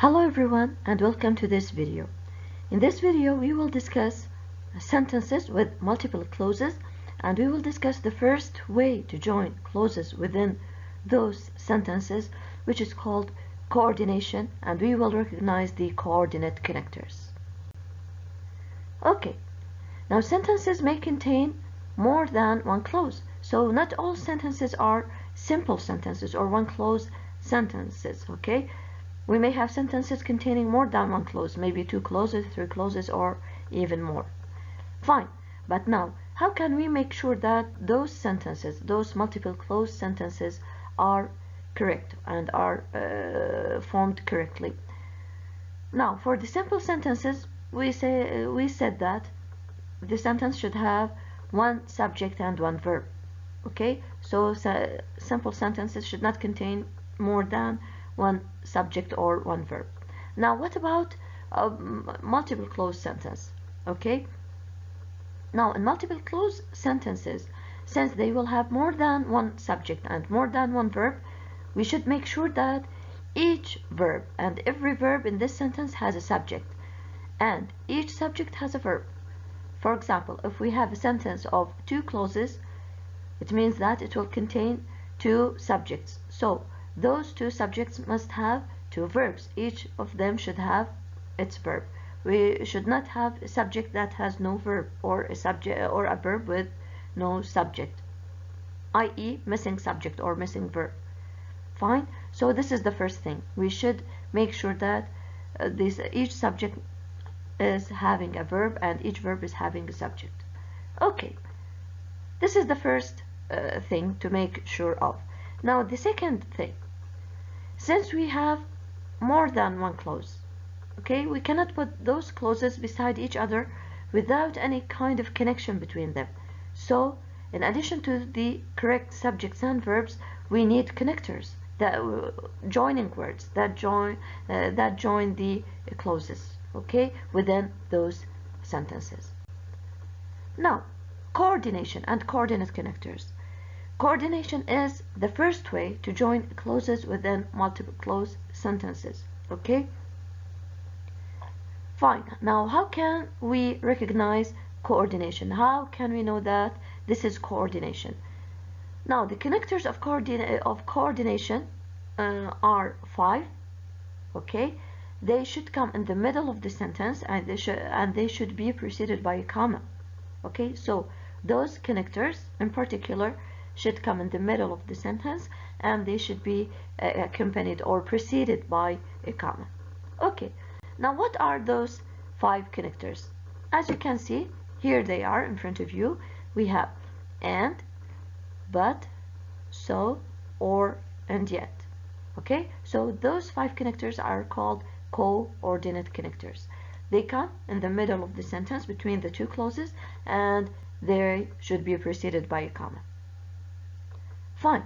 Hello everyone and welcome to this video. In this video we will discuss sentences with multiple clauses, and we will discuss the first way to join clauses within those sentences, which is called coordination, and we will recognize the coordinate connectors. Okay, now sentences may contain more than one clause, so not all sentences are simple sentences or one clause sentences. Okay, we may have sentences containing more than one clause, maybe 2 clauses, 3 clauses, or even more. Fine, but now how can we make sure that those sentences, those multiple clause sentences, are correct and are formed correctly? Now, for the simple sentences, we said that the sentence should have one subject and one verb. Okay, so simple sentences should not contain more than one subject or one verb. Now, what about multiple clause sentence? Okay, now in multiple clause sentences, since they will have more than one subject and more than one verb, we should make sure that each verb and every verb in this sentence has a subject, and each subject has a verb. For example, if we have a sentence of 2 clauses, it means that it will contain 2 subjects. So those 2 subjects must have 2 verbs. Each of them should have its verb. We should not have a subject that has no verb, or a subject or a verb with no subject, i.e. missing subject or missing verb. Fine. So this is the first thing. We should make sure that each subject is having a verb and each verb is having a subject. Okay, this is the first thing to make sure of. Now the second thing, since we have more than one clause, okay, we cannot put those clauses beside each other without any kind of connection between them. So in addition to the correct subjects and verbs, we need connectors, that joining words that join the clauses, okay, within those sentences. Now, coordination and coordinate connectors. Coordination is the first way to join clauses within multiple clause sentences. Okay, fine. Now, how can we recognize coordination? How can we know that this is coordination? Now, the connectors of coordination are 5. Okay, they should come in the middle of the sentence, and they should be preceded by a comma. Okay, so those connectors in particular should come in the middle of the sentence, and they should be accompanied or preceded by a comma. Okay, now what are those 5 connectors? As you can see, here they are in front of you. We have and, but, so, or, and yet. Okay, so those 5 connectors are called coordinate connectors. They come in the middle of the sentence between the 2 clauses, and they should be preceded by a comma. Fine.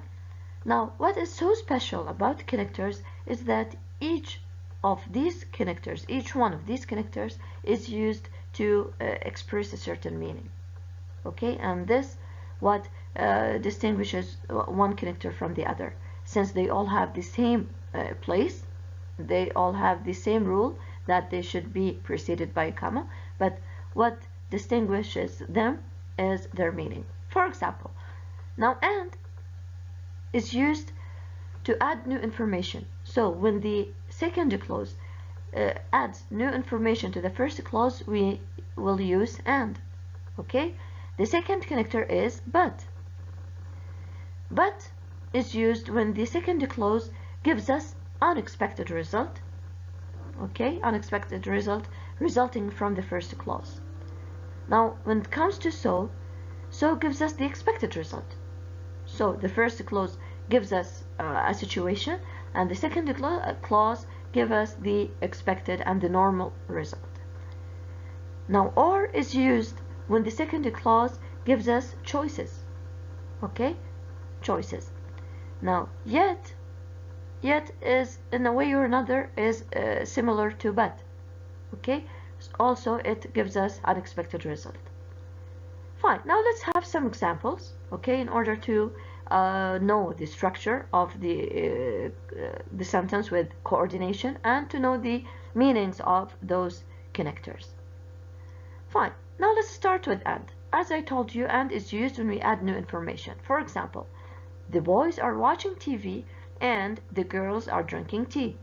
Now, what is so special about connectors is that each of these connectors, each one of these connectors is used to express a certain meaning. Okay, and this what distinguishes one connector from the other. Since they all have the same place, they all have the same rule that they should be preceded by a comma, but what distinguishes them is their meaning. For example, now and is used to add new information. So when the second clause adds new information to the first clause, we will use and. Okay, the second connector is but. But is used when the second clause gives us unexpected result. Okay, unexpected result resulting from the first clause. Now when it comes to so gives us the expected result. So the first clause gives us a situation, and the second clause gives us the expected and the normal result. Now or is used when the second clause gives us choices. Okay, choices. Now yet is in a way or another is similar to but. Okay, also it gives us unexpected result. Fine, now let's have some examples, okay, in order to know the structure of the sentence with coordination, and to know the meanings of those connectors. Fine. Now let's start with and. As I told you, and is used when we add new information. For example, the boys are watching TV and the girls are drinking tea.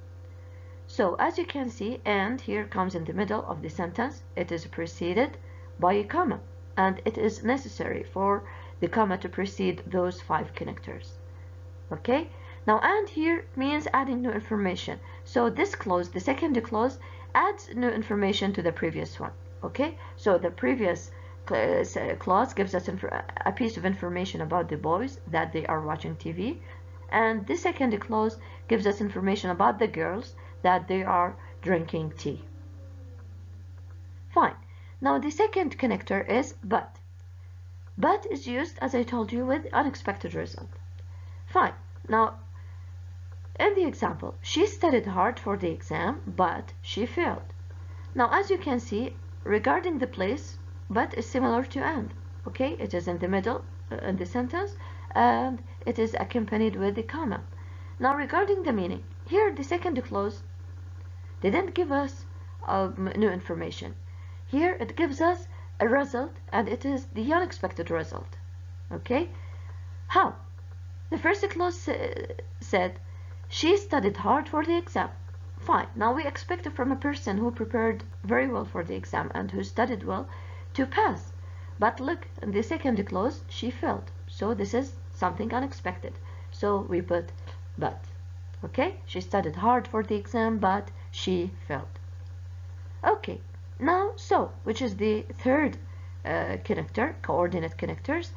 So as you can see, and here comes in the middle of the sentence. It is preceded by a comma, and it is necessary for the comma to precede those 5 connectors. Okay, now and here means adding new information. So this clause, the second clause, adds new information to the previous one. Okay, so the previous clause gives us a piece of information about the boys, that they are watching TV, and the second clause gives us information about the girls, that they are drinking tea. Fine. Now the second connector is but. But is used, as I told you, with unexpected result. Fine. Now in the example, she studied hard for the exam, but she failed. Now as you can see, regarding the place, but is similar to and. Okay, it is in the middle in the sentence, and it is accompanied with the comma. Now regarding the meaning, here the second clause didn't give us new information. Here it gives us a result, and it is the unexpected result. Okay, how? The first clause said she studied hard for the exam. Fine. Now we expect from a person who prepared very well for the exam and who studied well to pass. But look, in the second clause, she failed. So this is something unexpected. So we put but. Okay, she studied hard for the exam, but she failed. Okay, now so, which is the third connector, coordinate connectors.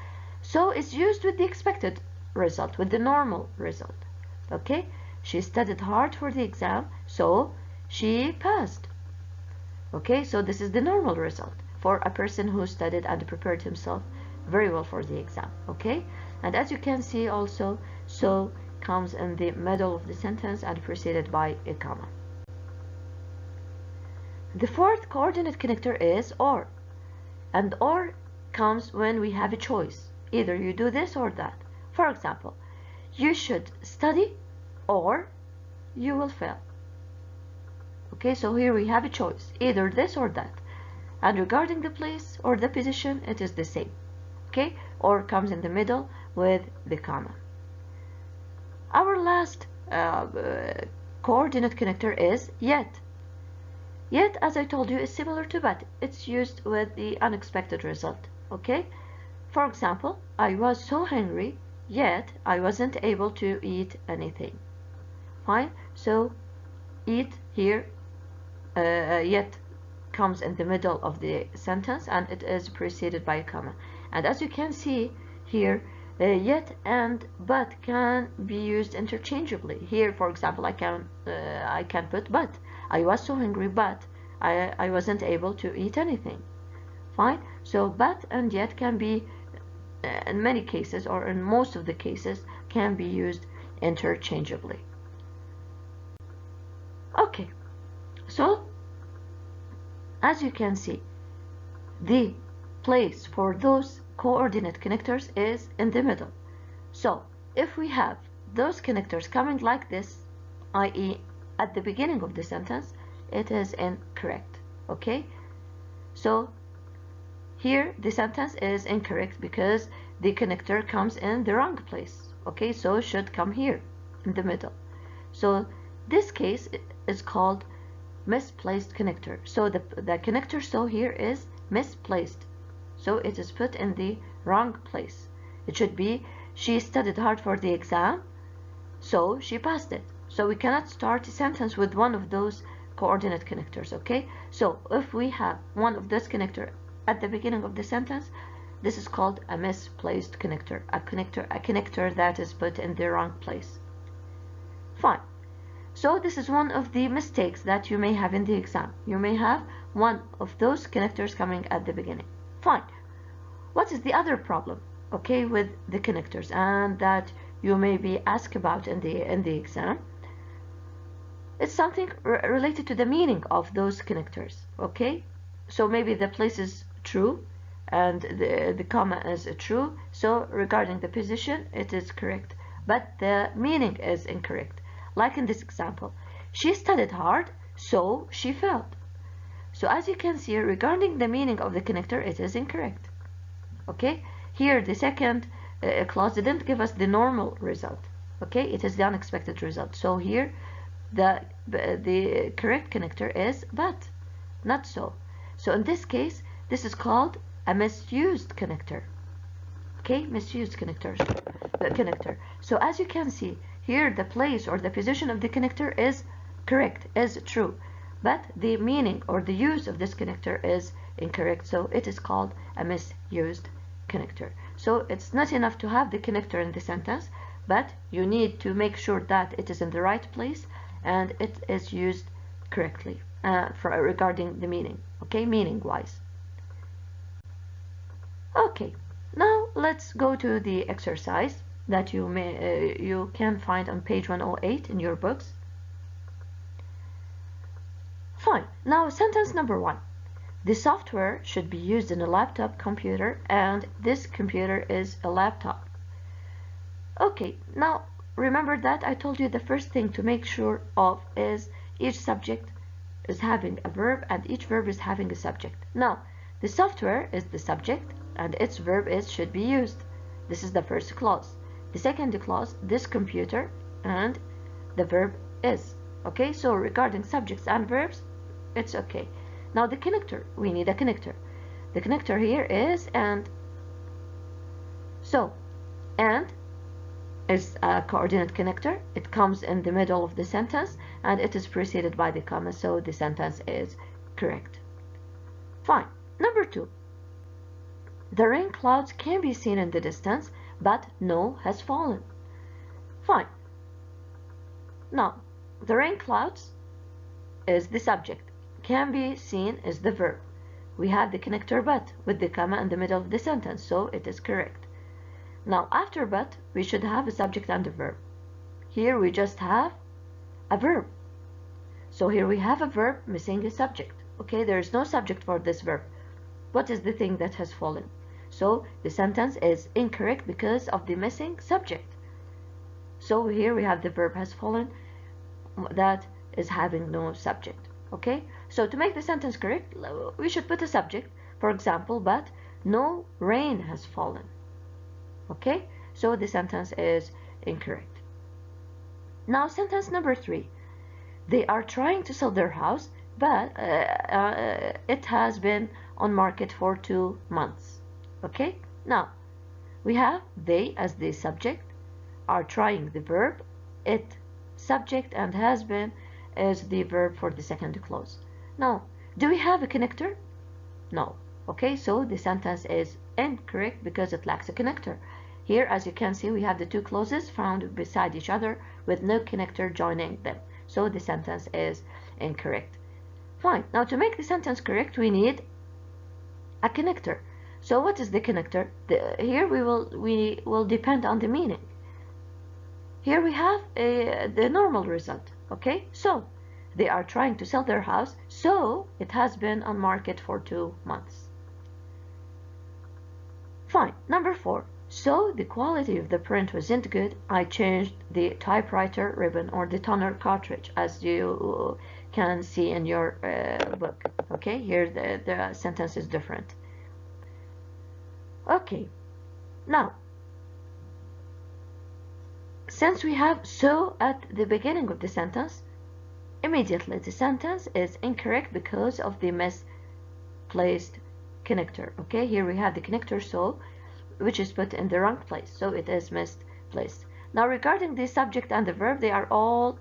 So it's used with the expected result, with the normal result. Okay, she studied hard for the exam, so she passed. Okay, so this is the normal result for a person who studied and prepared himself very well for the exam. Okay, and as you can see also, so comes in the middle of the sentence and preceded by a comma. The fourth coordinate connector is or, and or comes when we have a choice. Either you do this or that. For example, you should study or you will fail. Okay, so here we have a choice, either this or that. And regarding the place or the position, it is the same. Okay, or comes in the middle with the comma. Our last coordinate connector is yet. Yet, as I told you, is similar to but. It's used with the unexpected result. Okay, for example, I was so hungry, yet I wasn't able to eat anything. Fine, so eat here, yet comes in the middle of the sentence, and it is preceded by a comma. And as you can see here, yet and but can be used interchangeably. Here, for example, I can put but. I was so hungry, but I wasn't able to eat anything. Fine, so but and yet can be, in many cases, or in most of the cases, can be used interchangeably. Okay, so as you can see, the place for those coordinate connectors is in the middle. So if we have those connectors coming like this, i.e. at the beginning of the sentence, it is incorrect. Okay, so here the sentence is incorrect because the connector comes in the wrong place. Okay, so it should come here in the middle. So this case is called misplaced connector. So the connector so here is misplaced. So it is put in the wrong place. It should be she studied hard for the exam, so she passed it. So we cannot start a sentence with one of those coordinate connectors. Okay, so if we have one of those connector at the beginning of the sentence, this is called a misplaced connector, a connector that is put in the wrong place. Fine. So this is one of the mistakes that you may have in the exam. You may have one of those connectors coming at the beginning. Fine. What is the other problem, okay, with the connectors, and that you may be asked about in the exam? It's something related to the meaning of those connectors. Okay, so maybe the place is true, and the comma is true. So regarding the position, it is correct, but the meaning is incorrect. Like in this example, she studied hard, so she failed. So as you can see, regarding the meaning of the connector, it is incorrect. Okay, here the second clause didn't give us the normal result. Okay, it is the unexpected result. So here the correct connector is but, not so. So in this case, this is called a misused connector. Okay, misused connector. So as you can see here, the place or the position of the connector is correct, is true, but the meaning or the use of this connector is incorrect. So it is called a misused connector. So it's not enough to have the connector in the sentence, but you need to make sure that it is in the right place and it is used correctly regarding the meaning. Okay, meaning wise. Okay, now let's go to the exercise that you can find on page 108 in your books. Fine. Now sentence number 1. The software should be used in a laptop computer, and this computer is a laptop. Okay, now remember that I told you the first thing to make sure of is each subject is having a verb and each verb is having a subject. Now, the software is the subject and its verb is should be used. This is the first clause. The second clause, this computer, and the verb is. Okay, so regarding subjects and verbs, it's okay. Now the connector, we need a connector. The connector here is and. So, and is a coordinate connector. It comes in the middle of the sentence and it is preceded by the comma, so the sentence is correct. Fine. Number 2. The rain clouds can be seen in the distance, but no has fallen. Fine. Now, the rain clouds is the subject. Can be seen is the verb. We have the connector but with the comma in the middle of the sentence, so it is correct. Now after but, we should have a subject and a verb. Here we just have a verb. So here we have a verb missing a subject. Okay, there is no subject for this verb. What is the thing that has fallen? So the sentence is incorrect because of the missing subject. So here we have the verb has fallen that is having no subject. Okay, so to make the sentence correct, we should put a subject. For example, but no rain has fallen. Okay, so the sentence is incorrect. Now sentence number 3. They are trying to sell their house, but it has been on market for 2 months. Okay, now we have they as the subject, are trying the verb, it subject, and has been is the verb for the second clause. Now, do we have a connector? No. Okay, so the sentence is incorrect because it lacks a connector. Here, as you can see, we have the two clauses found beside each other with no connector joining them. So the sentence is incorrect. Fine. Now to make the sentence correct, we need a connector. So what is the connector? Here we will depend on the meaning. Here we have the normal result. Okay, so they are trying to sell their house, so it has been on market for 2 months. Fine. Number 4. So the quality of the print wasn't good. I changed the typewriter ribbon or the toner cartridge, as you can see in your book. Okay, here the sentence is different. Okay, now since we have so at the beginning of the sentence, immediately the sentence is incorrect because of the misplaced connector. Okay, here we have the connector so, which is put in the wrong place, so it is misplaced. Now regarding the subject and the verb, they are all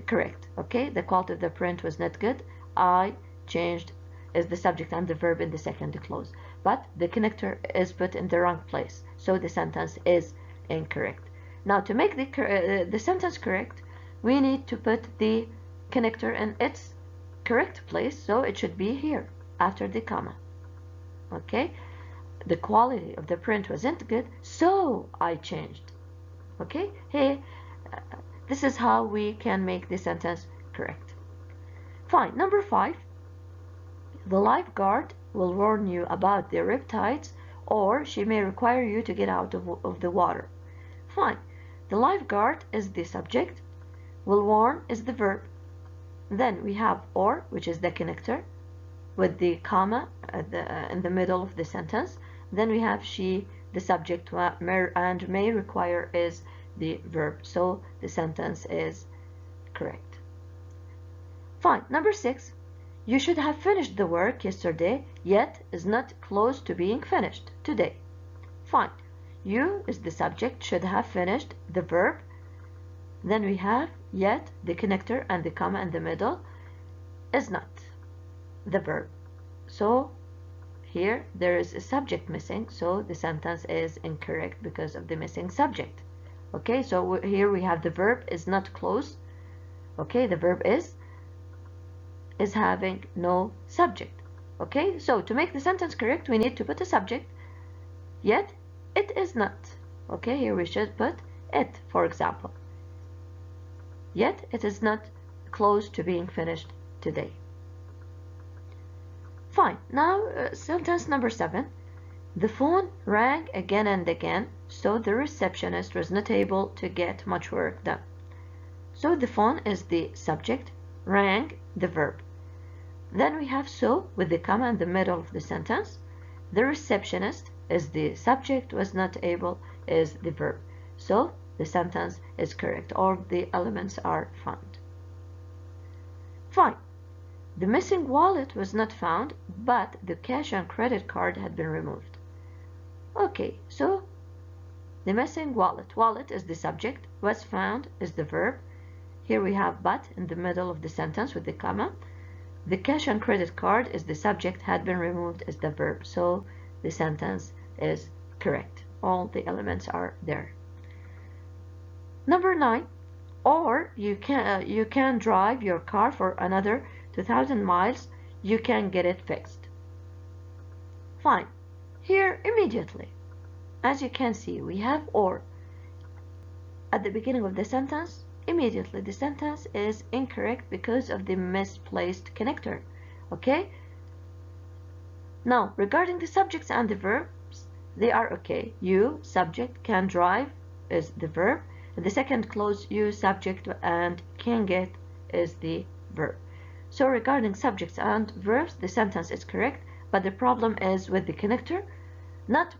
correct. Okay, the quality of the print was not good. I changed is the subject and the verb in the second clause, but the connector is put in the wrong place, so the sentence is incorrect. Now to make the sentence correct, we need to put the connector in its correct place, so it should be here after the comma. Okay, the quality of the print wasn't good, so I changed. Okay, hey, this is how we can make the sentence correct. Fine. Number 5. The lifeguard will warn you about the riptides, or she may require you to get out of the water. Fine. The lifeguard is the subject. Will warn is the verb. Then we have or, which is the connector, with the comma in the middle of the sentence. Then we have she, the subject, and may require is the verb. So the sentence is correct. Fine. Number 6. You should have finished the work yesterday, yet is not close to being finished today. Fine. You is the subject, should have finished, the verb. Then we have yet, the connector, and the comma in the middle is not the verb. So here there is a subject missing, so the sentence is incorrect because of the missing subject. Okay, so here we have the verb is not close. Okay, the verb is having no subject. Okay, so to make the sentence correct, we need to put a subject, yet it is not. Okay, here we should put it, for example. Yet it is not close to being finished today. Fine. Now sentence number 7. The phone rang again and again, so the receptionist was not able to get much work done. So the phone is the subject, rang the verb. Then we have so with the comma in the middle of the sentence. The receptionist is the subject, was not able is the verb. So the sentence is correct. All the elements are found. Fine. The missing wallet was not found, but the cash and credit card had been removed. Okay, so the missing wallet. Wallet is the subject, was found is the verb. Here we have but in the middle of the sentence with the comma. The cash and credit card is the subject, had been removed is the verb. So the sentence is correct. All the elements are there. Number 9. Or you can drive your car for another 2,000 miles. You can get it fixed. Fine. Here immediately, as you can see, we have or at the beginning of the sentence. Immediately the sentence is incorrect because of the misplaced connector. Okay, now regarding the subjects and the verbs, they are okay. You subject, can drive is the verb. The second clause, you subject and can get is the verb. So regarding subjects and verbs, the sentence is correct, but the problem is with the connector, not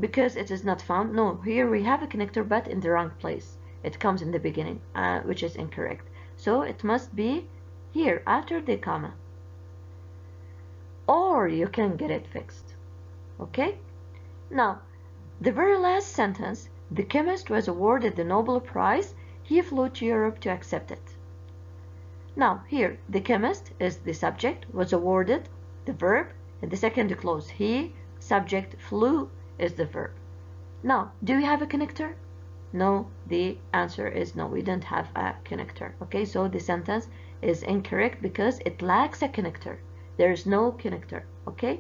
because it is not found. No, here we have a connector but in the wrong place. It comes in the beginning, which is incorrect. So it must be here after the comma. Or you can get it fixed. Okay? Now, the very last sentence, the chemist was awarded the Nobel Prize. He flew to Europe to accept it. Now, here, the chemist is the subject, was awarded, the verb, and the second clause, he, subject, flew is the verb. Now, do we have a connector? No, the answer is no, we don't have a connector. Okay, so the sentence is incorrect because it lacks a connector. There is no connector. Okay,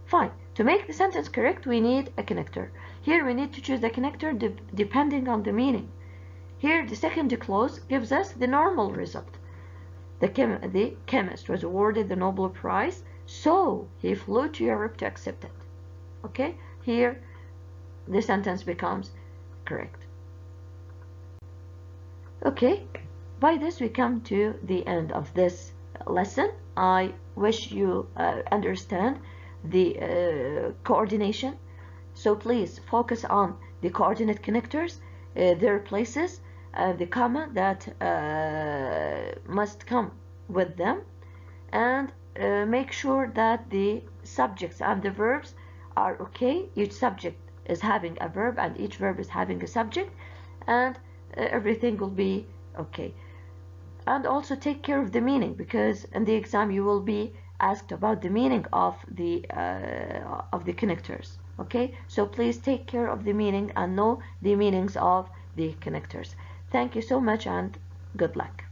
fine. To make the sentence correct, we need a connector. Here we need to choose the connector depending on the meaning. Here the second clause gives us the normal result. The chemist was awarded the Nobel Prize, so he flew to Europe to accept it. Okay, here the sentence becomes correct. Okay, by this we come to the end of this lesson. I wish you understand the coordination. So please focus on the coordinate connectors, their places, the comma that must come with them, and make sure that the subjects and the verbs are okay. Each subject is having a verb and each verb is having a subject, and everything will be okay. And also take care of the meaning, because in the exam you will be asked about the meaning of the connectors. Okay, so please take care of the meaning and know the meanings of the connectors. Thank you so much and good luck.